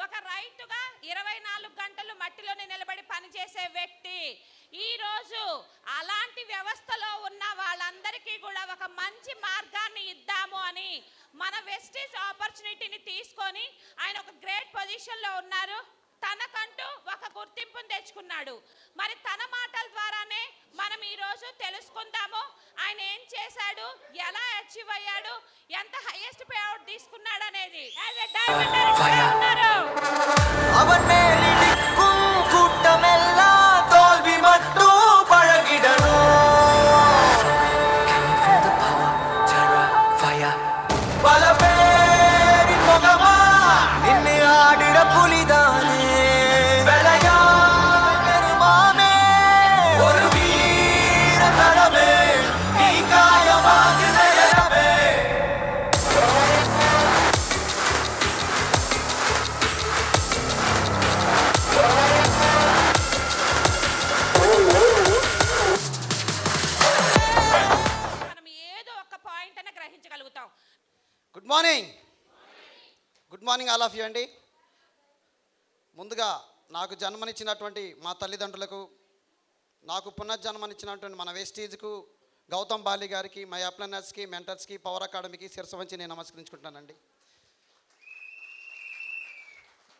ఒక రైతుగా 24 గంటలు మట్టిలోనే నిలబడి పనిచేసే వ్యక్తి. ఈరోజు అలాంటి వ్యవస్థలో ఉన్న వాళ్ళందరికీ కూడా ఒక మంచి మార్గాన్ని ఇద్దాము అని మన వెస్టీజ్ ఆపర్చునిటీని తీసుకొని ఆయన ఒక గ్రేట్ పొజిషన్లో ఉన్నారు. తనకంటూ ఒక గుర్తింపును తెచ్చుకున్నాడు. మరి తన మాటల ద్వారానే మనం ఈరోజు తెలుసుకుందాము ఆయన ఏం చేశాడు, ఎలా అచీవ్ అయ్యాడు, ఎంత హైయెస్ట్ పే అవుట్ తీసుకున్నాడు అనేది. Good morning all of you అండి. ముందుగా నాకు జన్మనిచ్చినటువంటి మా తల్లిదండ్రులకు, నాకు పునర్జన్మనిచ్చినటువంటి మన వెస్టీజ్కు, గౌతమ్ బాలి గారికి, మై అప్లనర్స్కి, మెంటర్స్కి, పవర్ అకాడమీకి శిరస్సు వంచి నేను నమస్కరించుకుంటానండి.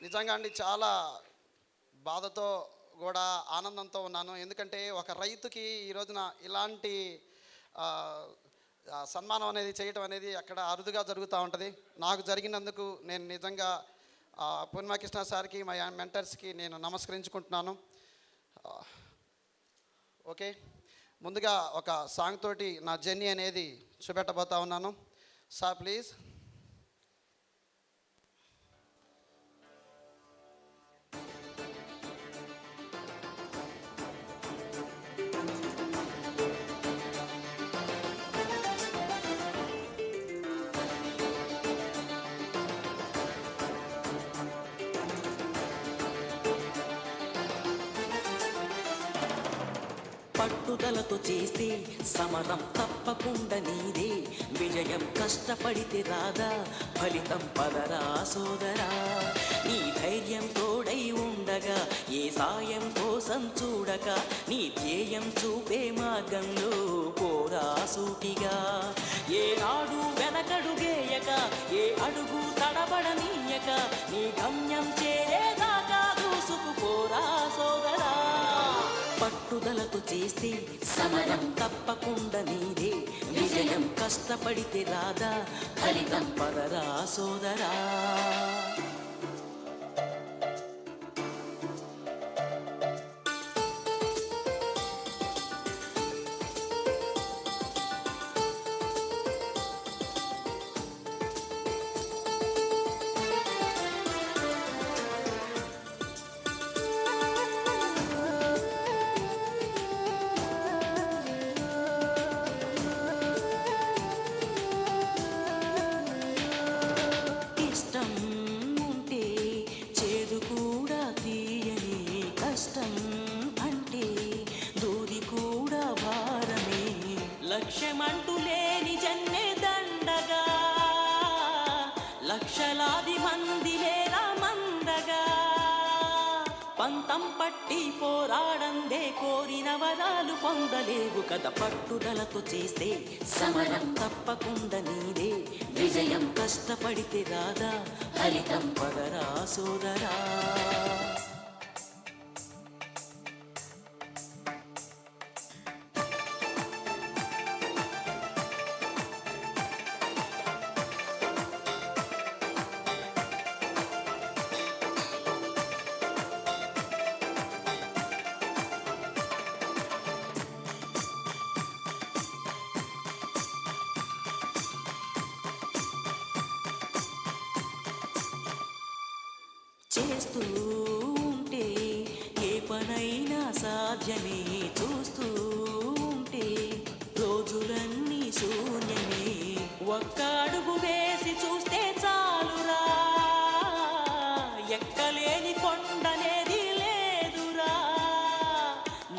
నిజంగా అండి చాలా బాధతో కూడా ఆనందంతో ఉన్నాను. ఎందుకంటే ఒక రైతుకి ఈ రోజున ఇలాంటి సన్మానం అనేది చేయటం అనేది అక్కడ అరుదుగా జరుగుతూ ఉంటుంది. నాకు జరిగినందుకు నేను నిజంగా పూర్ణకృష్ణ సార్కి, మా మెంటర్స్కి నేను నమస్కరించుకుంటున్నాను. ఓకే, ముందుగా ఒక సాంగ్ తోటి నా జర్నీ అనేది చూపెట్టబోతా ఉన్నాను. Sir please. పట్టుదలతో చేస్తే సమరం తప్పకుండా నీదే, విజయం కష్టపడితే రాదా, ఫలితం పదరా సోదరా. నీ ధైర్యం తోడై ఉండగా, ఏ సాయం కోసం చూడక, నీ ధ్యేయం చూపే మార్గంలో పోరా సూటిగా. ఏ నాడు వెనకడుగేయక, ఏ అడుగు తడబడనీయక, నీ గమ్యం చేరేదాకా దూసుకుపోరా సోదరా. పట్టుదలతో చేస్తే సమరం తప్పకుండా నీదే, విజయం కష్టపడితే రాదా, ఫలితం పదరా సోదరా. లక్ష్యమంటూ లేని జన్మే దండగా, లక్షలాది మంది లేరా మందగా. పంతం పట్టి పోరాడందే కోరిన వరాలు పొందలేవు కదా. పట్టుదలతో చేస్తే సమరం తప్పకుండా నీదే, విజయం కష్టపడితే రాదా, ఫలితం పదరా సోదరా. చేస్తూ ఉంటే ఏ పనైనా సాధ్యమే, చూస్తూ ఉంటే రోజులన్నీ శూన్యమే. ఒక్క అడుగు వేసి చూస్తే చాలురా, ఎక్కలేని కొండనేది లేదురా.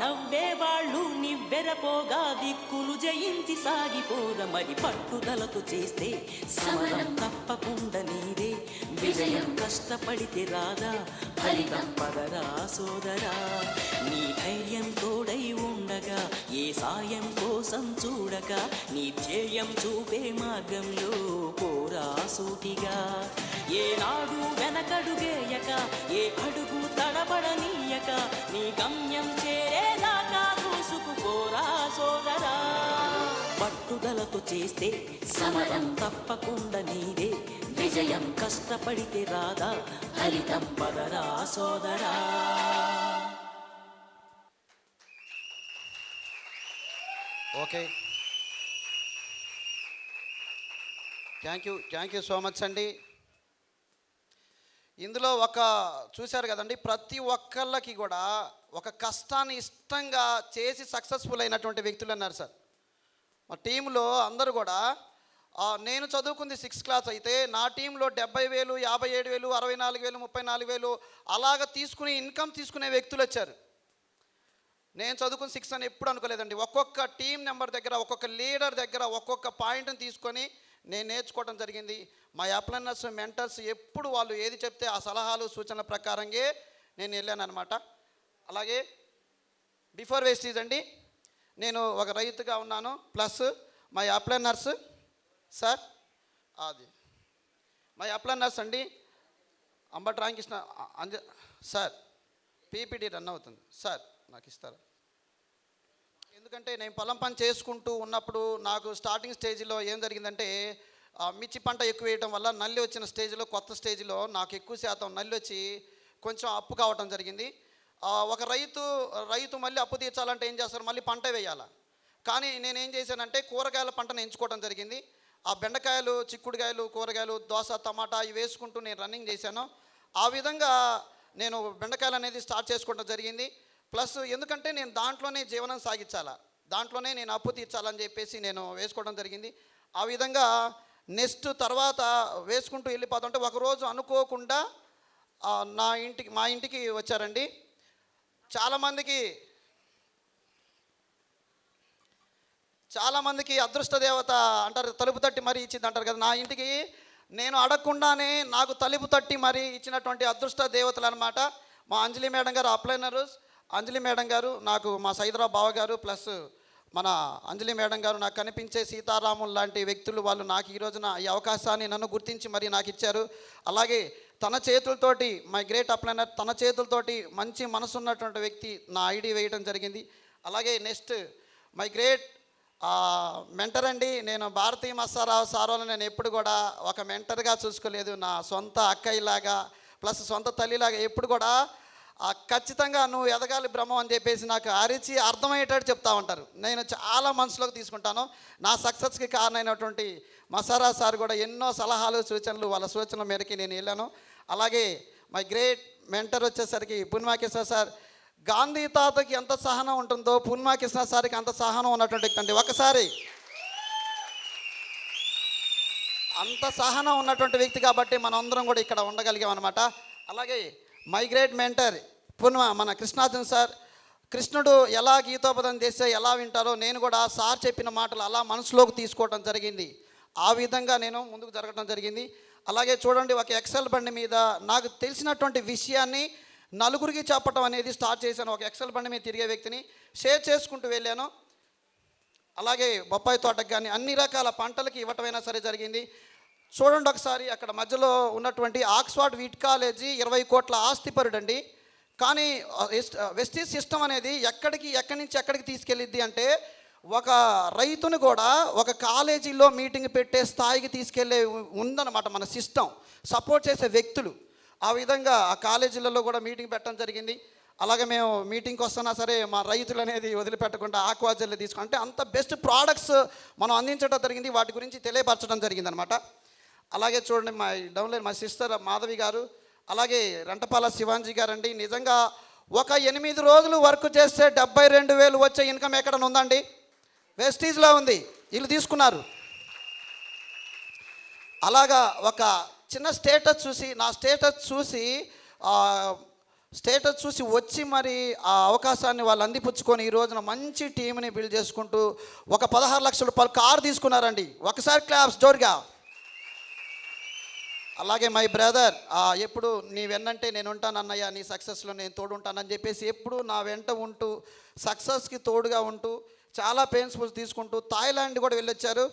నవ్వే వాళ్ళు నివ్వెరపోగా దిక్కు తప్పులు జయించి సాగిపోద మరి పట్టుదలతో చేస్తే సమరం తప్పకుండా నీదే విజయం కష్టపడితే రాదా ఫలితం పదరా సోదరా నీ ధైర్యం తోడై ఉండగా ఏ సాయం కోసం చూడక నీ ధ్యేయం చూపే మార్గంలో పోరా సూటిగా ఏనాడు వెనకడుగేయక ఏ అడుగు తడబడనీయక నీ గమ్యం చేరేదాకా దూసుకుపోరా సోదరా పట్టుదలతో చేస్తే సమరం తప్పకుండా నీదే విజయం కష్టపడితే రాదా ఫలితం పదరా సోదరా okay, thank you so much అండి. ఇందులో చూశారు కదండి, ప్రతి ఒక్కళ్ళకి కూడా ఒక కష్టాన్ని ఇష్టంగా చేసి సక్సెస్ఫుల్ అయినటువంటి వ్యక్తులు అన్నారు సార్. మా టీంలో అందరూ కూడా నేను చదువుకుంది 6th క్లాస్ అయితే నా టీంలో 70,000, 57,000, 64,000, 34,000 అలాగ తీసుకుని ఇన్కమ్ తీసుకునే వ్యక్తులు వచ్చారు. నేను చదువుకుని 6 అని ఎప్పుడు అనుకోలేదండి. ఒక్కొక్క టీం నెంబర్ దగ్గర, ఒక్కొక్క లీడర్ దగ్గర ఒక్కొక్క పాయింట్ని తీసుకొని నేను నేర్చుకోవడం జరిగింది. మా అప్లైనర్స్ మెంటర్స్ ఎప్పుడు వాళ్ళు ఏది చెప్తే ఆ సలహాలు సూచనల ప్రకారంగా నేను వెళ్ళాను అనమాట. అలాగే బిఫోర్ వేస్టీజ్ అండి, నేను ఒక రైతుగా ఉన్నాను. ప్లస్ మా అప్లైనర్స్ సార్, అది మా అప్లైనర్స్ అండి Ambati Ramakrishna sir, PPT run అవుతుంది సార్, నాకు ఇస్తారా? ఎందుకంటే నేను పొలం పని చేసుకుంటూ ఉన్నప్పుడు నాకు స్టార్టింగ్ స్టేజ్లో ఏం జరిగిందంటే మిర్చి పంట ఎక్కువ వేయటం వల్ల నల్లి వచ్చిన స్టేజ్లో, కొత్త స్టేజ్లో నాకు ఎక్కువ శాతం నల్లి వచ్చి కొంచెం అప్పు కావటం జరిగింది. ఒక రైతు మళ్ళీ అప్పు తీర్చాలంటే ఏం చేస్తారు, మళ్ళీ పంట వేయాలి. కానీ నేనేం చేశానంటే కూరగాయల పంటను ఎంచుకోవడం జరిగింది. ఆ బెండకాయలు, చిక్కుడుకాయలు, కూరగాయలు, దోస, టమాటా ఇవి వేసుకుంటూ నేను రన్నింగ్ చేశాను. ఆ విధంగా నేను బెండకాయలు అనేది స్టార్ట్ చేసుకోవడం జరిగింది. ప్లస్ ఎందుకంటే నేను దాంట్లోనే జీవనం సాగించాలా, దాంట్లోనే నేను అప్పు తీర్చాలని చెప్పేసి నేను వేసుకోవడం జరిగింది. ఆ విధంగా నెక్స్ట్ తర్వాత వేసుకుంటూ వెళ్ళిపోతుంటే ఒకరోజు అనుకోకుండా మా ఇంటికి వచ్చారండి. చాలామందికి అదృష్ట దేవత అంటారు, తలుపు తట్టి మరీ ఇచ్చింది అంటారు కదా. నా ఇంటికి నేను అడగకుండానే నాకు తలుపు తట్టి మరీ ఇచ్చినటువంటి అదృష్ట దేవతలు అనమాట. మా అంజలి మేడం గారు, అప్లైనరు అంజలి మేడం గారు, నాకు మా సైదరాబాద్ బావ గారు, ప్లస్ మన అంజలి మేడం గారు, నాకు కనిపించే సీతారాములు లాంటి వ్యక్తులు. వాళ్ళు నాకు ఈ రోజున ఈ అవకాశాన్ని నన్ను గుర్తించి మరి నాకు ఇచ్చారు. అలాగే తన చేతులతోటి మై గ్రేట్ అప్లైనర్, తన చేతులతోటి మంచి మనసు ఉన్నటువంటి వ్యక్తి నా ఐడి వేయడం జరిగింది. అలాగే నెక్స్ట్ మై గ్రేట్ మెంటర్ అండి, నేను భారతీయ మత్స్యరావు సారోలు నేను ఎప్పుడు కూడా ఒక మెంటర్గా చూసుకోలేదు. నా సొంత అక్కయ్యలాగా ప్లస్ సొంత తల్లిలాగా ఎప్పుడు కూడా ఖచ్చితంగా నువ్వు ఎదగాలి బ్రహ్మం అని చెప్పేసి నాకు అరిచి అర్థమయ్యేటట్టు చెప్తా ఉంటారు. నేను చాలా మనసులోకి తీసుకుంటాను. నా సక్సెస్కి కారణమైనటువంటి మసారా సార్ కూడా ఎన్నో సలహాలు సూచనలు, వాళ్ళ సూచనల మేరకి నేను వెళ్ళాను. అలాగే మై గ్రేట్ మెంటర్ వచ్చేసరికి పూర్ణిమాకృష్ణ సార్. గాంధీ తాతకి ఎంత సహనం ఉంటుందో పూర్ణిమాకృష్ణ సార్కి అంత సహనం ఉన్నటువంటి వ్యక్తి అండి. ఒకసారి అంత సహనం ఉన్నటువంటి వ్యక్తి కాబట్టి మనం అందరం కూడా ఇక్కడ ఉండగలిగాం అనమాట. అలాగే మై గ్రేట్ మెంటర్ మన కృష్ణార్జున్ సార్. కృష్ణుడు ఎలా గీతోపదం చేస్తే ఎలా వింటారో నేను కూడా సార్ చెప్పిన మాటలు అలా మనసులోకి తీసుకోవడం జరిగింది. ఆ విధంగా నేను ముందుకు జరగడం జరిగింది. అలాగే చూడండి, ఒక ఎక్సెల్ బండి మీద నాకు తెలిసినటువంటి విషయాన్ని నలుగురికి చెప్పడం అనేది స్టార్ట్ చేశాను. ఒక ఎక్సెల్ బండి మీద తిరిగే వ్యక్తిని షేర్ చేసుకుంటూ వెళ్ళాను. అలాగే బొప్పాయి తోటకు కానీ అన్ని రకాల పంటలకి ఇవ్వటమైనా సరే జరిగింది. చూడండి ఒకసారి, అక్కడ మధ్యలో ఉన్నటువంటి ఆక్స్ఫర్డ్ వీట్ కాలేజీ 20 కోట్ల ఆస్తిపరుడండి. కానీ వెస్టీజ్ సిస్టమ్ అనేది ఎక్కడి నుంచి ఎక్కడికి తీసుకెళ్ళిద్ది అంటే ఒక రైతుని కూడా ఒక కాలేజీలో మీటింగ్ పెట్టే స్థాయికి తీసుకెళ్ళే ఉందన్నమాట మన సిస్టమ్, సపోర్ట్ చేసే వ్యక్తులు. ఆ విధంగా ఆ కాలేజీలలో కూడా మీటింగ్ పెట్టడం జరిగింది. అలాగే మేము మీటింగ్కి వస్తున్నా సరే మా రైతులు అనేది వదిలిపెట్టకుండా ఆక్వాజెల్ తీసుకుని అంటే అంత బెస్ట్ ప్రోడక్ట్స్ మనం అందించడం జరిగింది. వాటి గురించి తెలియపరచడం జరిగింది అనమాట. అలాగే చూడండి, మా సిస్టర్ మాధవి గారు, అలాగే రెంటపాల శివాంజీ గారు అండి. నిజంగా ఒక 8 రోజులు వర్క్ చేస్తే 72,000 వచ్చే ఇన్కమ్ ఎక్కడ ఉందండి? వెస్టీజ్లో ఉంది, వీళ్ళు తీసుకున్నారు. అలాగా ఒక చిన్న స్టేటస్ చూసి, నా స్టేటస్ చూసి స్టేటస్ చూసి వచ్చి మరి ఆ అవకాశాన్ని వాళ్ళు అందిపుచ్చుకొని ఈ రోజున మంచి టీంని బిల్డ్ చేసుకుంటూ ఒక 16 లక్షల రూపాయలు కారు తీసుకున్నారండి. ఒకసారి క్లాప్స్ జోరుగా. అలాగే మై బ్రదర్ ఎప్పుడు నీ వెన్నంటే నేను ఉంటాను అన్నయ్య, నీ సక్సెస్లో నేను తోడు ఉంటానని చెప్పేసి ఎప్పుడు నా వెంట ఉంటూ సక్సెస్కి తోడుగా ఉంటూ చాలా పెయిన్స్ఫుల్స్ తీసుకుంటూ థాయిలాండ్ కూడా వెళ్ళొచ్చారు.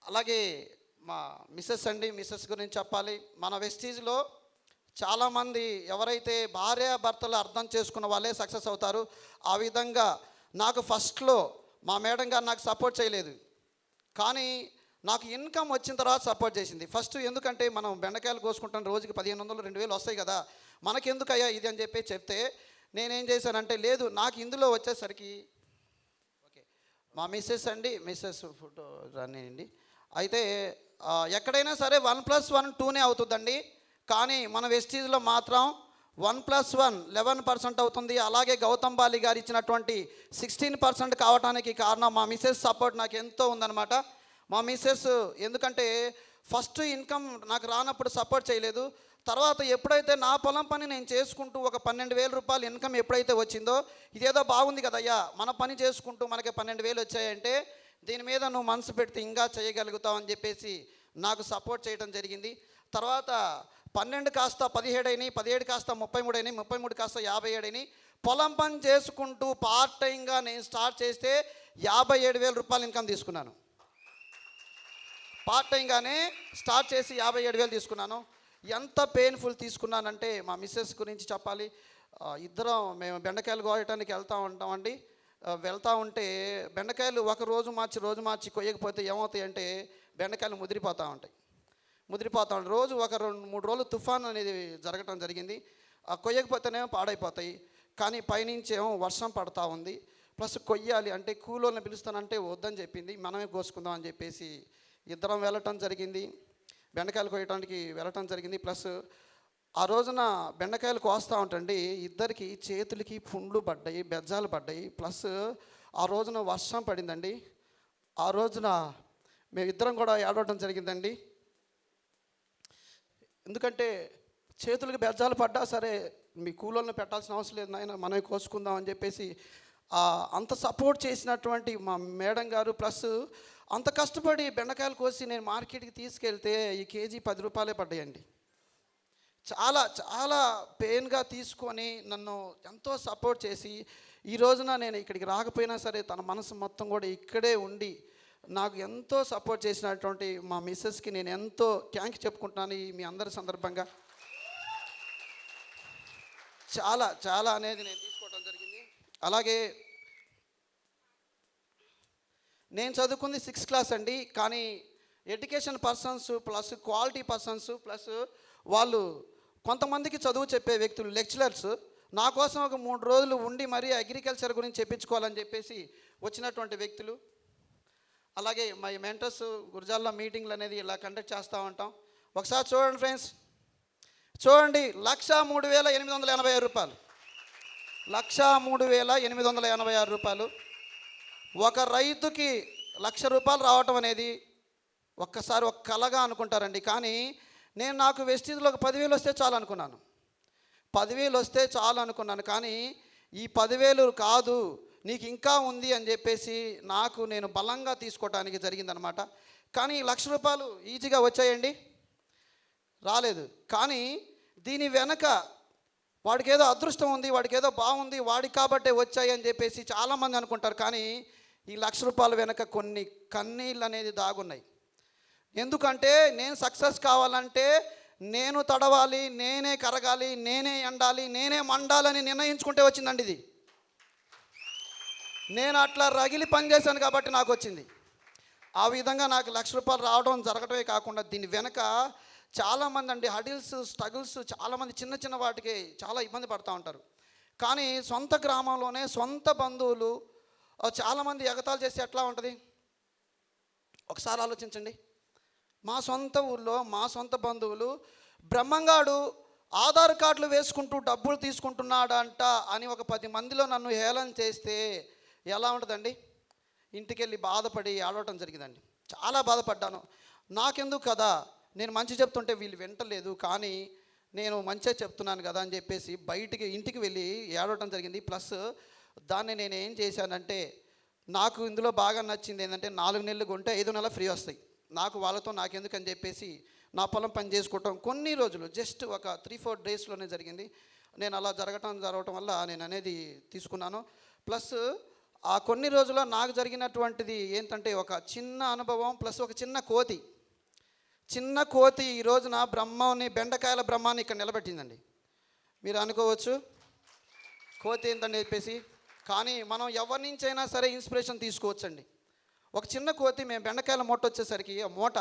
అలాగే మా మిస్సెస్ గురించి చెప్పాలి. మన వెస్టీజ్లో చాలామంది ఎవరైతే భార్యాభర్తలు అర్థం చేసుకున్న వాళ్ళే సక్సెస్ అవుతారు. ఆ విధంగా నాకు ఫస్ట్లో మా మేడం గారు నాకు సపోర్ట్ చేయలేదు, కానీ నాకు ఇన్కమ్ వచ్చిన తర్వాత సపోర్ట్ చేసింది. ఫస్ట్ ఎందుకంటే మనం బెండకాయలు కోసుకుంటాం, రోజుకి 1500 2000 వస్తాయి కదా, మనకెందుకయ్యా ఇది అని చెప్పి చెప్తే నేనేం చేశానంటే లేదు నాకు ఇందులో వచ్చేసరికి ఓకే మా మిస్సెస్ ఫోటో రానియండి. అయితే ఎక్కడైనా సరే 1+1 2 అవుతుందండి, కానీ మన వెస్టీజ్లో మాత్రం 1+1 11% అవుతుంది. అలాగే గౌతమ్ బాలి గారు ఇచ్చినటువంటి 16% కావడానికి కారణం మా మిస్సెస్ సపోర్ట్ నాకు ఎంతో ఉందన్నమాట. మా మిస్సెస్ ఎందుకంటే ఫస్ట్ ఇన్కమ్ నాకు రానప్పుడు సపోర్ట్ చేయలేదు. తర్వాత ఎప్పుడైతే నా పొలం పని నేను చేసుకుంటూ ఒక 12,000 రూపాయలు ఇన్కమ్ ఎప్పుడైతే వచ్చిందో ఇదేదో బాగుంది కదయ్యా, మన పని చేసుకుంటూ మనకి 12,000 వచ్చాయంటే దీని మీద నువ్వు మనసు పెడితే ఇంకా చేయగలుగుతావు అని చెప్పేసి నాకు సపోర్ట్ చేయడం జరిగింది. తర్వాత 12 కాస్త 17 అయినాయి, 17 కాస్త 33 అయినాయి, 33 కాస్త 57 అయినాయి. పొలం పని చేసుకుంటూ పార్ట్ టైంగా నేను స్టార్ట్ చేస్తే 57,000 రూపాయలు ఇన్కమ్ తీసుకున్నాను. పార్ట్ టైంగానే స్టార్ట్ చేసి 57,000 తీసుకున్నాను. ఎంత పెయిన్ఫుల్ తీసుకున్నానంటే మా మిస్సెస్ గురించి చెప్పాలి. ఇద్దరం మేము బెండకాయలు కోయటానికి వెళ్తూ ఉంటామండి. వెళ్తూ ఉంటే బెండకాయలు రోజు మార్చి కొయ్యకపోతే ఏమవుతాయి అంటే బెండకాయలు ముదిరిపోతూ ఉంటాయి. రోజు ఒక 2-3 రోజులు తుఫాన్ అనేది జరగటం జరిగింది. కొయ్యకపోతేనేమో పాడైపోతాయి, కానీ పైనుంచి ఏమో వర్షం పడతా ఉంది. ప్లస్ కొయ్యాలి అంటే కూలోళ్ళని పిలుస్తానంటే వద్దని చెప్పింది, మనమే కోసుకుందాం అని చెప్పేసి ఇద్దరం వెళ్ళటం జరిగింది. బెండకాయలు కొయ్యడానికి వెళ్ళటం జరిగింది. ప్లస్ ఆ రోజున బెండకాయలు కోస్తూ ఉంటండి, ఇద్దరికి చేతులకి పుండ్లు పడ్డాయి, బెజ్జాలు పడ్డాయి. ప్లస్ ఆ రోజున వర్షం పడిందండి. ఆ రోజున మేమిద్దరం కూడా ఏడవడం జరిగిందండి. ఎందుకంటే చేతులకి బెజ్జాలు పడ్డా సరే మీ కూలోళ్ళని పెట్టాల్సిన అవసరం లేదు నాయన, మనమే కోసుకుందాం అని చెప్పేసి అంత సపోర్ట్ చేసినటువంటి మా మేడం గారు, ప్లస్ అంత కష్టపడి బెండకాయలు కోసి నేను మార్కెట్కి తీసుకెళ్తే ఈ కేజీ 10 రూపాయలే పడ్డాయండి. చాలా చాలా పెయిన్గా తీసుకొని నన్ను ఎంతో సపోర్ట్ చేసి ఈ రోజున నేను ఇక్కడికి రాకపోయినా సరే తన మనసు మొత్తం కూడా ఇక్కడే ఉండి నాకు ఎంతో సపోర్ట్ చేసినటువంటి మా మిస్సెస్కి నేను ఎంతో థ్యాంక్ చెప్పుకుంటున్నాను మీ అందరి సందర్భంగా. చాలా చాలా అనేది నేను తీసుకోవడం జరిగింది. అలాగే నేను చదువుకుంది 6th క్లాస్ అండి, కానీ education persons plus quality persons plus వాళ్ళు కొంతమందికి చదువు చెప్పే వ్యక్తులు లెక్చరర్స్ నా కోసం ఒక 3 రోజులు ఉండి మరీ అగ్రికల్చర్ గురించి చెప్పించుకోవాలని చెప్పేసి వచ్చినటువంటి వ్యక్తులు. అలాగే మా మెంటర్స్ గురజాల్లో మీటింగ్లు అనేది ఇలా కండక్ట్ చేస్తూ ఉంటాం. ఒకసారి చూడండి ఫ్రెండ్స్, చూడండి 1,03,886 రూపాయలు, 1,03,886 రూపాయలు. ఒక రైతుకి 1,00,000 రూపాయలు రావటం అనేది ఒక్కసారి ఒక కలగా అనుకుంటారండి, కానీ నేను నాకు వెస్టీజ్లో ఒక 10,000 వస్తే చాలు అనుకున్నాను. 10,000 వస్తే చాలు అనుకున్నాను, కానీ ఈ 10,000 కాదు నీకు ఇంకా ఉంది అని చెప్పేసి నేను బలంగా తీసుకోవడానికి జరిగిందనమాట. కానీ 1,00,000 రూపాయలు ఈజీగా వచ్చాయండి, రాలేదు. కానీ దీని వెనక వాడికి ఏదో అదృష్టం ఉంది, వాడికి ఏదో బాగుంది, వాడికి కాబట్టే వచ్చాయి అని చెప్పేసి చాలామంది అనుకుంటారు. కానీ ఈ 1,00,000 రూపాయల వెనక కొన్ని కన్నీళ్ళు అనేది దాగున్నాయి. ఎందుకంటే నేను సక్సెస్ కావాలంటే నేను తడవాలి, నేనే కరగాలి, నేనే ఎండాలి, నేనే మండాలని నిర్ణయించుకుంటే వచ్చిందండి ఇది. నేను అట్లా రగిలి పనిచేశాను కాబట్టి నాకు వచ్చింది. ఆ విధంగా నాకు 1,00,000 రూపాయలు రావడం జరగటమే కాకుండా దీని వెనక చాలామంది అండి హడిల్స్ స్ట్రగుల్స్, చాలామంది చిన్న చిన్న వాటికి చాలా ఇబ్బంది పడుతూ ఉంటారు. కానీ సొంత గ్రామంలోనే సొంత బంధువులు చాలామంది ఎగతాలు చేస్తే ఎట్లా ఉంటుంది ఒకసారి ఆలోచించండి. మా సొంత ఊళ్ళో మా సొంత బంధువులు బ్రహ్మంగాడు ఆధార్ కార్డులు వేసుకుంటూ డబ్బులు తీసుకుంటున్నాడంట అని ఒక 10 మందిలో నన్ను హేళన చేస్తే ఎలా ఉంటుందండి? ఇంటికి వెళ్ళి బాధపడి ఆడవటం జరిగిందండి. చాలా బాధపడ్డాను. నాకెందుకు కదా, నేను మంచి చెప్తుంటే వీళ్ళు వింటలేదు, కానీ నేను మంచిగా చెప్తున్నాను కదా అని చెప్పేసి బయటికి ఇంటికి వెళ్ళి ఏడవటం జరిగింది. ప్లస్ దాన్ని నేను ఏం చేశానంటే, నాకు ఇందులో బాగా నచ్చింది ఏంటంటే 4 నెలలు కొంటే 5 నెలలు ఫ్రీ వస్తాయి. నాకు వాళ్ళతో నాకెందుకని చెప్పేసి నా పొలం పని చేసుకోవటం కొన్ని రోజులు జస్ట్ ఒక 3-4 డేస్లోనే జరిగింది. నేను అలా జరగటం వల్ల నేను అనేది తీసుకున్నాను. ప్లస్ ఆ కొన్ని రోజుల్లో నాకు జరిగినటువంటిది ఏంటంటే ఒక చిన్న అనుభవం ప్లస్ ఒక చిన్న కోతి ఈ రోజున బెండకాయల బ్రహ్మాన్ని ఇక్కడ నిలబెట్టిందండి. మీరు అనుకోవచ్చు కోతి ఏంటని చెప్పేసి, కానీ మనం ఎవరి నుంచైనా సరే ఇన్స్పిరేషన్ తీసుకోవచ్చండి. ఒక చిన్న కోతి, మేము బెండకాయల మూట వచ్చేసరికి ఆ మూట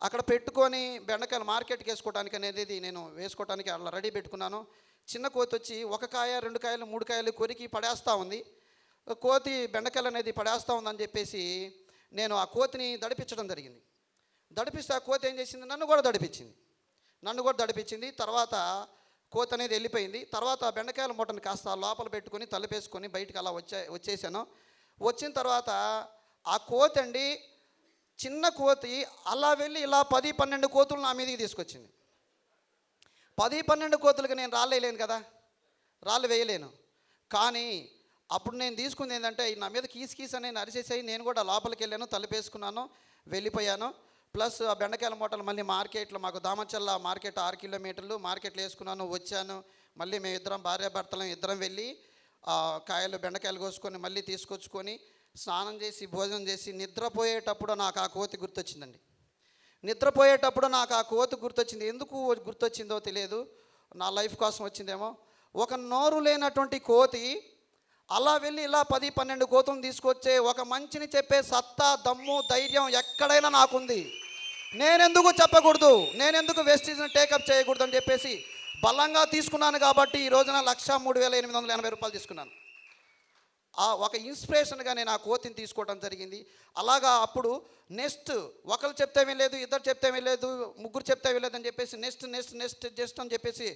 అక్కడ పెట్టుకొని బెండకాయలు మార్కెట్కి వేసుకోవడానికి అనేది నేను వేసుకోవడానికి అలా రెడీ పెట్టుకున్నాను. చిన్న కోతి వచ్చి 1 కాయ 2 కాయలు 3 కాయలు కొరికి పడేస్తూ ఉంది. కోతి బెండకాయలు అనేది పడేస్తూ ఉందని చెప్పేసి నేను ఆ కోతిని దడిపించడం జరిగింది. దడిపిస్తే ఆ కోతి ఏం చేసింది, నన్ను కూడా దడిపించింది. తర్వాత కోతి అనేది వెళ్ళిపోయింది. తర్వాత బెండకాయల మూటను కాస్త లోపల పెట్టుకొని తలుపేసుకొని బయటికి అలా వచ్చేసాను. వచ్చిన తర్వాత ఆ కోతి అండి, చిన్న కోతి అలా వెళ్ళి ఇలా 10-12 కోతులు నా మీదకి తీసుకొచ్చింది. 10-12 కోతులకు నేను రాళ్ళు వేయలేను. కానీ అప్పుడు నేను తీసుకుంది ఏంటంటే, నా మీద కీస్ అని అరిచేసాయి. నేను కూడా లోపలికి వెళ్ళాను, తలుపేసుకున్నాను, వెళ్ళిపోయాను. ప్లస్ ఆ బెండకాయల మూటలు మళ్ళీ మార్కెట్లో, మాకు దామచల్ల మార్కెట్ 6 కిలోమీటర్లు, మార్కెట్లో వేసుకున్నాను, వచ్చాను. మళ్ళీ మేము భార్యాభర్తలం ఇద్దరం వెళ్ళి బెండకాయలు కోసుకొని మళ్ళీ తీసుకొచ్చుకొని స్నానం చేసి భోజనం చేసి నిద్రపోయేటప్పుడు నాకు ఆ కోతి గుర్తొచ్చిందండి. ఎందుకు గుర్తొచ్చిందో తెలియదు, నా లైఫ్ కోసం వచ్చిందేమో. ఒక నోరు లేనటువంటి కోతి అలా వెళ్ళి ఇలా 10-12 కోతులను తీసుకొచ్చే ఒక మంచిని చెప్పే సత్తా, దమ్ము, ధైర్యం ఎక్కడైనా నాకుంది. నేనెందుకు చెప్పకూడదు, నేనెందుకు వెస్టీజ్ని టేకప్ చేయకూడదు అని చెప్పేసి బలంగా తీసుకున్నాను. కాబట్టి ఈ రోజున 1,03,880 రూపాయలు తీసుకున్నాను. ఒక ఇన్స్పిరేషన్గా నేను ఆ కోతిని తీసుకోవడం జరిగింది. అలాగా అప్పుడు నెక్స్ట్ ఒకరు చెప్తే వెళ్ళలేదు, ఇద్దరు చెప్తే వెళ్ళలేదు, ముగ్గురు చెప్తే వెళ్ళలేదు అని చెప్పేసి నెక్స్ట్ అని చెప్పేసి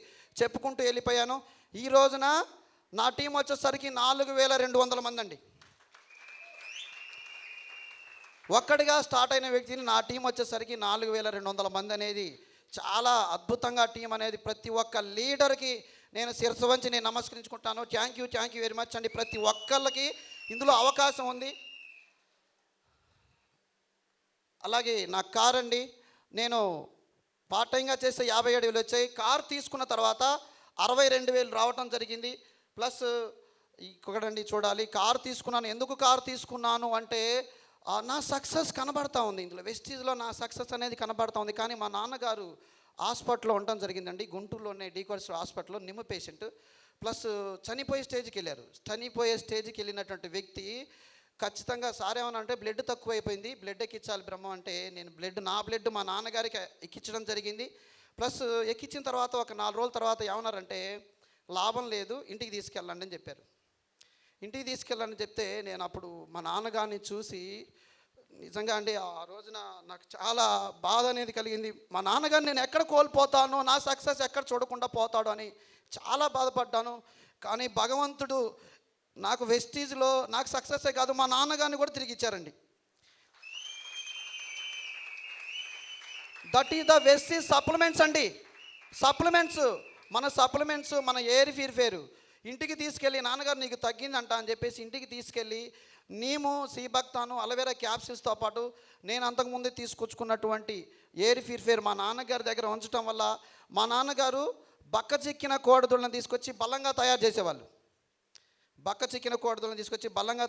చెప్పుకుంటూ వెళ్ళిపోయాను. ఈ రోజున నా టీం వచ్చేసరికి 4,200 మంది అండి. ఒక్కడిగా స్టార్ట్ అయిన వ్యక్తిని నా టీం వచ్చేసరికి 4,200 మంది అనేది చాలా అద్భుతంగా టీం అనేది. ప్రతి ఒక్క లీడర్కి నేను శిరస్సు వంచి నేను నమస్కరించుకుంటాను. థ్యాంక్ యూ వెరీ మచ్ అండి. ప్రతి ఒక్కళ్ళకి ఇందులో అవకాశం ఉంది. అలాగే నా కార్ అండి, నేను పార్ట్ టైంగా చేస్తే 57,000 వచ్చాయి. కార్ తీసుకున్న తర్వాత 62,000 రావటం జరిగింది. ప్లస్ ఇంకొకటండి చూడాలి, కారు తీసుకున్నాను. ఎందుకు కారు తీసుకున్నాను అంటే నా సక్సెస్ కనబడతా ఉంది ఇందులో, వెస్టీజ్లో నా సక్సెస్ అనేది కనబడతా ఉంది. కానీ మా నాన్నగారు హాస్పిటల్లో ఉండటం జరిగిందండి, గుంటూరులోనే డీకోర్స్ హాస్పిటల్లో, నిమ్ము పేషెంట్. ప్లస్ చనిపోయే స్టేజ్కి వెళ్ళినటువంటి వ్యక్తి ఖచ్చితంగా సార్ ఏమన్నా అంటే బ్లడ్ తక్కువైపోయింది, బ్లడ్ ఎక్కించాలి బ్రహ్మ అంటే నేను నా బ్లడ్ మా నాన్నగారికి ఎక్కించడం జరిగింది. ప్లస్ ఎక్కించిన తర్వాత ఒక 4 రోజుల తర్వాత ఏమన్నారంటే, లాభం లేదు, ఇంటికి తీసుకెళ్ళండి అని చెప్పారు. ఇంటికి తీసుకెళ్ళండి చెప్తే నేను అప్పుడు మా నాన్నగారిని చూసి నిజంగా అండి ఆ రోజున నాకు చాలా బాధ అనేది కలిగింది. మా నాన్నగారిని నేను ఎక్కడ కోల్పోతానో, నా సక్సెస్ ఎక్కడ చూడకుండా పోతాడో అని చాలా బాధపడ్డాను. కానీ భగవంతుడు నాకు వెస్టీజ్లో నాకు సక్సెస్సే కాదు, మా నాన్నగారిని కూడా తిరిగి ఇచ్చారండి. That is the Vestige supplements అండి. సప్లిమెంట్స్ మన ఎయిర్ ప్యూరిఫైర్ ఇంటికి తీసుకెళ్ళి, నాన్నగారు నీకు తగ్గిందంట అని చెప్పేసి ఇంటికి తీసుకెళ్ళి నీము, సీబక్తాను, అలవేరా క్యాప్సిల్స్తో పాటు నేను అంతకుముందు తీసుకొచ్చుకున్నటువంటి ఎయిర్ ప్యూరిఫైర్ మా నాన్నగారి దగ్గర ఉంచడం వల్ల మా నాన్నగారు బక్క చిక్కిన కోడిదూడలను తీసుకొచ్చి బలంగా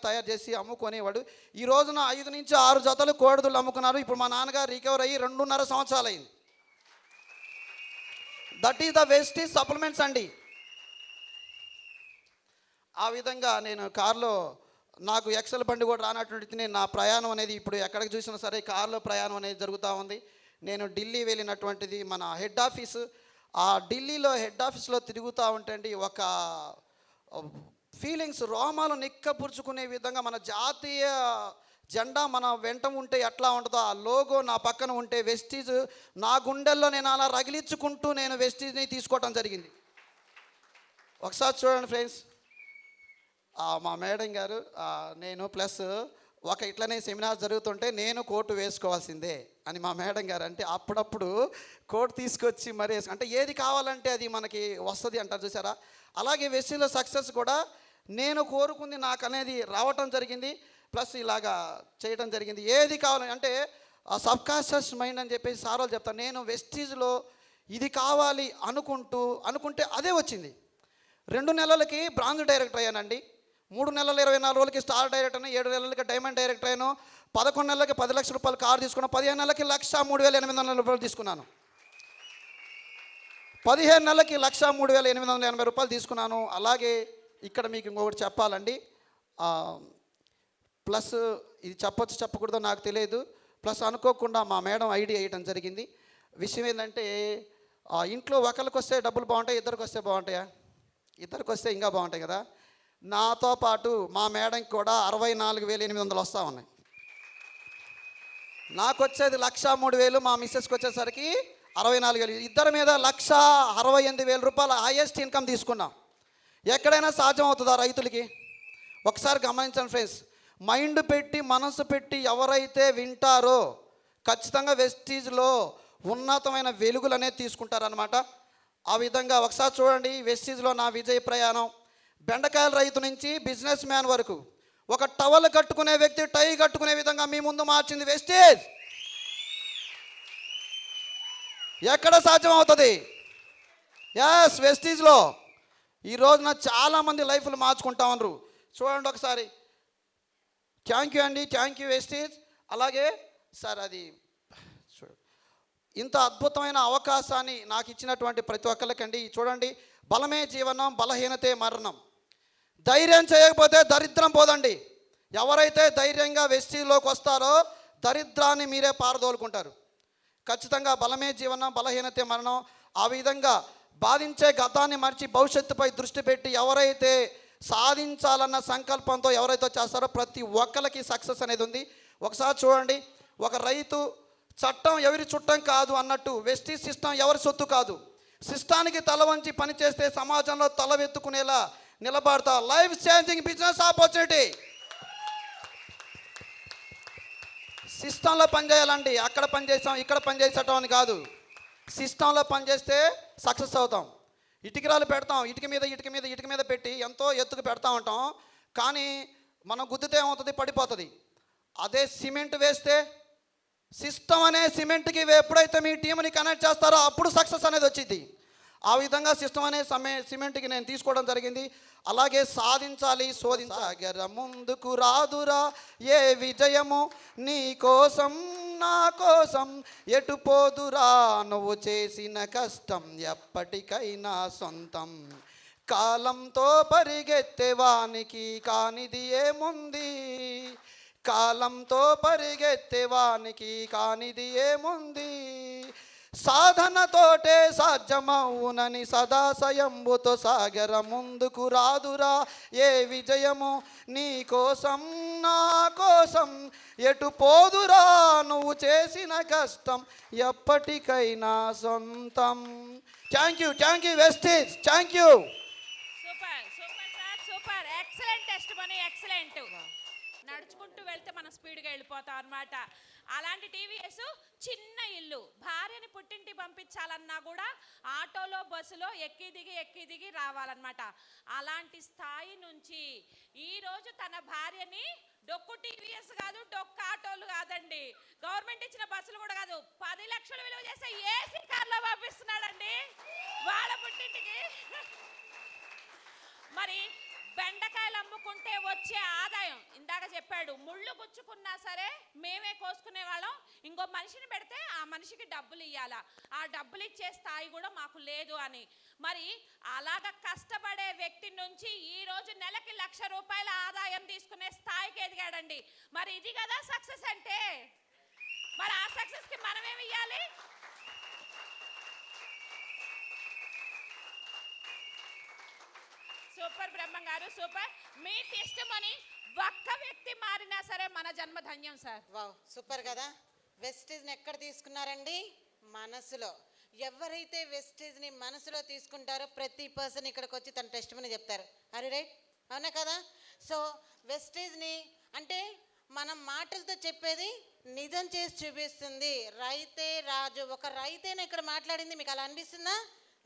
తయారు చేసి అమ్ముకునేవాడు. ఈ రోజున 5 నుంచి 6 జతలు కోడిదూడలు అమ్ముకున్నారు. ఇప్పుడు మా నాన్నగారు రికవర్ అయ్యి 2.5 సంవత్సరాలు అయింది. That is the Vestige supplements అండి. ఆ విధంగా నేను కారులో, నాకు ఎక్సెల్ బండి కూడా రానటువంటి నేను నా ప్రయాణం అనేది ఇప్పుడు ఎక్కడికి చూసినా సరే కారులో ప్రయాణం అనేది జరుగుతూ ఉంది. నేను ఢిల్లీ వెళ్ళినటువంటిది మన హెడ్ ఆఫీసు. ఆ ఢిల్లీలో హెడ్ ఆఫీస్లో తిరుగుతూ ఉంటండి ఒక ఫీలింగ్స్, రోమాలు నిక్కపురుచుకునే విధంగా మన జాతీయ జెండా మన వెంట ఉంటే ఎట్లా ఉంటుందో ఆ లోగో నా పక్కన ఉంటే వెస్టీజ్ నా గుండెల్లో నేను అలా రగిలించుకుంటూ నేను వెస్టీజ్ని తీసుకోవటం జరిగింది. ఒకసారి చూడండి ఫ్రెండ్స్, మా మేడం గారు, నేను ప్లస్ ఒక ఇట్లనే సెమినార్ జరుగుతుంటే నేను కోటు వేసుకోవాల్సిందే అని మా మేడం గారు అంటే అప్పుడప్పుడు కోట్ తీసుకొచ్చి మరి అంటే ఏది కావాలంటే అది మనకి వస్తుంది అంటారు చూసారా. అలాగే వెస్టీజ్లో సక్సెస్ కూడా నేను కోరుకుంది నాకు అనేది రావటం జరిగింది, ప్లస్ ఇలాగా చేయడం జరిగింది. ఏది కావాలని అంటే ఆ సబ్కాన్షియస్ మైండ్ అని చెప్పేసి సార్ వాళ్ళు చెప్తాను. నేను వెస్టీజ్లో ఇది కావాలి అనుకుంటే అదే వచ్చింది. 2 నెలలకి బ్రాంజ్ డైరెక్టర్ అయ్యానండి. 3 నెలల 24 రోజులకి స్టార్ డైరెక్టర్ అయ్యాను. 7 నెలలకి డైమండ్ డైరెక్టర్ అయ్యాను. 11 నెలలకి 10 లక్షల రూపాయలు కారు తీసుకున్నాను. 15 నెలలకి 1,03,800 రూపాయలు తీసుకున్నాను. 15 నెలలకి 1,03,880 రూపాయలు తీసుకున్నాను. అలాగే ఇక్కడ మీకు ఇంకొకటి చెప్పాలండి, ప్లస్ ఇది చెప్పొచ్చు చెప్పకూడదో నాకు తెలియదు. ప్లస్ అనుకోకుండా మా మేడం ఐడియా వేయడం జరిగింది. విషయం ఏంటంటే ఇంట్లో ఒకరికి వస్తే డబ్బులు బాగుంటాయి, ఇద్దరికి వస్తే బాగుంటాయా? ఇద్దరికి వస్తే ఇంకా బాగుంటాయి కదా. నాతో పాటు మా మేడంకి కూడా 64,800 వస్తూ ఉన్నాయి. నాకు వచ్చేది 1,03,000, మా మిస్సెస్కి వచ్చేసరికి 64,000. ఇద్దరి మీద 1,68,000 రూపాయల హైయెస్ట్ ఇన్కమ్ తీసుకున్నాం. ఎక్కడైనా సాధ్యం అవుతుందా రైతులకి? ఒకసారి గమనించండి ఫ్రెండ్స్. మైండ్ పెట్టి మనసు పెట్టి ఎవరైతే వింటారో ఖచ్చితంగా వెస్టీజ్లో ఉన్నతమైన వెలుగులు అనేది తీసుకుంటారనమాట. ఆ విధంగా ఒకసారి చూడండి, వెస్టీజ్లో నా విజయ ప్రయాణం బెండకాయల రైతు నుంచి బిజినెస్ మ్యాన్ వరకు ఒక టవల్ కట్టుకునే వ్యక్తి టై కట్టుకునే విధంగా మీ ముందు మార్చింది వెస్టీజ్. ఎక్కడ సాధ్యం అవుతుంది? ఎస్, వెస్టీజ్లో ఈ రోజున చాలామంది లైఫ్లు మార్చుకుంటా ఉన్నారు. చూడండి ఒకసారి. థ్యాంక్ యూ అండి, థ్యాంక్ యూ వెస్టీజ్. అలాగే సార్ అది ఇంత అద్భుతమైన అవకాశాన్ని నాకు ఇచ్చినటువంటి ప్రతి ఒక్కరికండి. చూడండి, బలమే జీవనం బలహీనతే మరణం. ధైర్యం చేయకపోతే దరిద్రం పోదండి. ఎవరైతే ధైర్యంగా వెస్టీజ్లోకి వస్తారో దరిద్రాన్ని మీరే పారదోలుకుంటారు. ఖచ్చితంగా బలమే జీవనం బలహీనతే మరణం. ఆ విధంగా బాధించే గతాన్ని మర్చి భవిష్యత్తుపై దృష్టి పెట్టి ఎవరైతే సాధించాలన్న సంకల్పంతో ఎవరైతే చేస్తారో ప్రతి ఒక్కరికి సక్సెస్ అనేది ఉంది. ఒకసారి చూడండి, ఒక రైతు చట్టం ఎవరి చుట్టం కాదు అన్నట్టు వెస్టీజ్ సిస్టమ్ ఎవరి సొత్తు కాదు. సిస్టానికి తల వంచి పనిచేస్తే సమాజంలో తలవెత్తుకునేలా నిలబడతా. Life changing business opportunity. సిస్టంలో పనిచేయాలండి. అక్కడ పనిచేస్తాం ఇక్కడ పనిచేసేటం అని కాదు. సిస్టంలో పనిచేస్తే సక్సెస్ అవుతాం. ఇటుకరాలు పెడతాం, ఇటుక మీద పెట్టి ఎంతో ఎత్తుకు పెడతా ఉంటాం, కానీ మనం గుద్దితే ఏమవుతుంది? పడిపోతుంది. అదే సిమెంట్ వేస్తే సిస్టమ్ అనే సిమెంట్కి ఎప్పుడైతే మీ టీంని కనెక్ట్ చేస్తారో అప్పుడు సక్సెస్ అనేది వచ్చింది. ఆ విధంగా సిస్టమ్ అనే సిమెంట్కి నేను తీసుకోవడం జరిగింది. అలాగే సాధించాలి శోధించాగర ముందుకు రాదురా ఏ విజయము నీ కోసం నా కోసం ఎటు పోదురా నువ్వు చేసిన కష్టం ఎప్పటికైనా సొంతం. కాలంతో పరిగెత్తేవానికి కానిది ఏముంది, కాలంతో పరిగెత్తేవానికి కానిది ఏముంది. సాధనతోటే సాధ్యమవునని సదాశయంబుతో సాగర ముందుకు రాదురా ఏ విజయము నీ కోసం నా కోసం ఎటు పోదురా నువ్వు చేసిన కష్టం ఎప్పటికైనా సొంతం. Thank you Vestige, thank you. Super super sir, super. Excellent test money, excellent. నడుచుకుంటూ వెళ్తే మనం స్పీడ్గా వెళ్ళిపోతాం అనమాట. అలాంటి టీవీఎస్ చిన్న ఇల్లు, భార్యని పుట్టింటి పంపించాలన్నా కూడా ఆటోలో బస్సులో ఎక్కి దిగి రావాలన్నమాట. అలాంటి స్థాయి నుంచి ఈరోజు తన భార్యని డొక్కు టీవీఎస్ కాదు, డొక్కు ఆటోలు కాదండి, గవర్నమెంట్ ఇచ్చిన బస్సులు కూడా కాదు, 10 లక్షలు విలువ చేసే ఏసీ కార్లో పంపిస్తున్నాడండి వాళ్ళ పుట్టింటికి. మరి బెండకాయలు అమ్ముకుంటే వచ్చే ఆదాయం ఇందాక చెప్పాడు, ముళ్ళు గుచ్చుకున్నా సరే మేమే కోసుకునే వాళ్ళం, ఇంకో మనిషిని పెడితే ఆ మనిషికి డబ్బులు ఇవ్వాలా, ఆ డబ్బులు ఇచ్చే స్థాయి కూడా మాకు లేదు అని. మరి అలాగ కష్టపడే వ్యక్తి నుంచి ఈ రోజు నెలకి 1,00,000 రూపాయల ఆదాయం తీసుకునే స్థాయికి ఎదిగాడండి. మరి ఇది కదా సక్సెస్ అంటే. మరి ఆ సక్సెస్కి మనమేమి ఇవ్వాలి? సూపర్ బ్రహ్మం గారు, సూపర్. మీ టెస్టిమనీ ఒక్క వ్యక్తి మారినా సరే మన జన్మ ధన్యం సార్. వావ్, సూపర్ కదా. వెస్టీజ్ని ఎక్కడ తీసుకున్నారండి? మనసులో. ఎవరైతే వెస్టీజ్ని మనసులో తీసుకుంటారో ప్రతి పర్సన్ ఇక్కడికి వచ్చి తన టెస్టిమనీ చెప్తారు. అరే రైట్, అవునా కదా? సో వెస్టీజ్ని అంటే మనం మాటలతో చెప్పేది నిజం చేసి చూపిస్తుంది. రైతే రాజు, ఒక రైతేనే ఇక్కడ మాట్లాడింది. మీకు అలా అనిపిస్తుందా?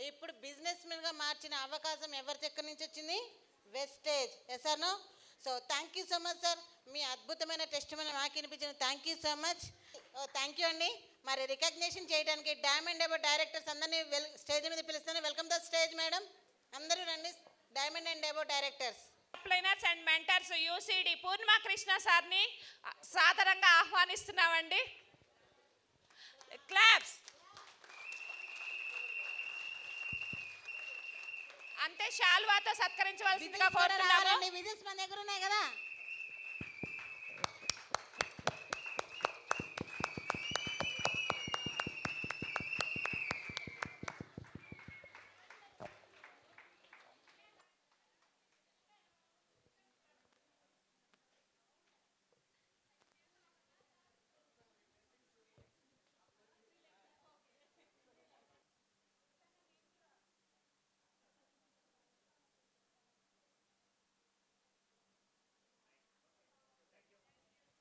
ఇప్పుడు బిజినెస్ మెన్గా మార్చిన అవకాశం ఎవరి దగ్గర నుంచి వచ్చింది? Wastage. Yes or no? So thank you so much sir, మీ అద్భుతమైన టెస్ట్ మాకు వినిపించిన thank you so much. Thank you అండి. మరి రికగ్నిషన్ చేయడానికి డైమండ్ అండ్ డైరెక్టర్స్ అందరినీ స్టేజ్ మీద పిలుస్తాను. Welcome the stage madam. అందరూ రండి. Diamond and directors, planners and mentors UCD Purnima Krishna సార్ని సాదరంగా ఆహ్వానిస్తున్నామండి. క్లాప్స్. అంతే శాల్వాతో సత్కరించవలసిందిగా కోరుతున్నాము. విజిల్స్ మన దగ్గర ఉన్నాయి కదా.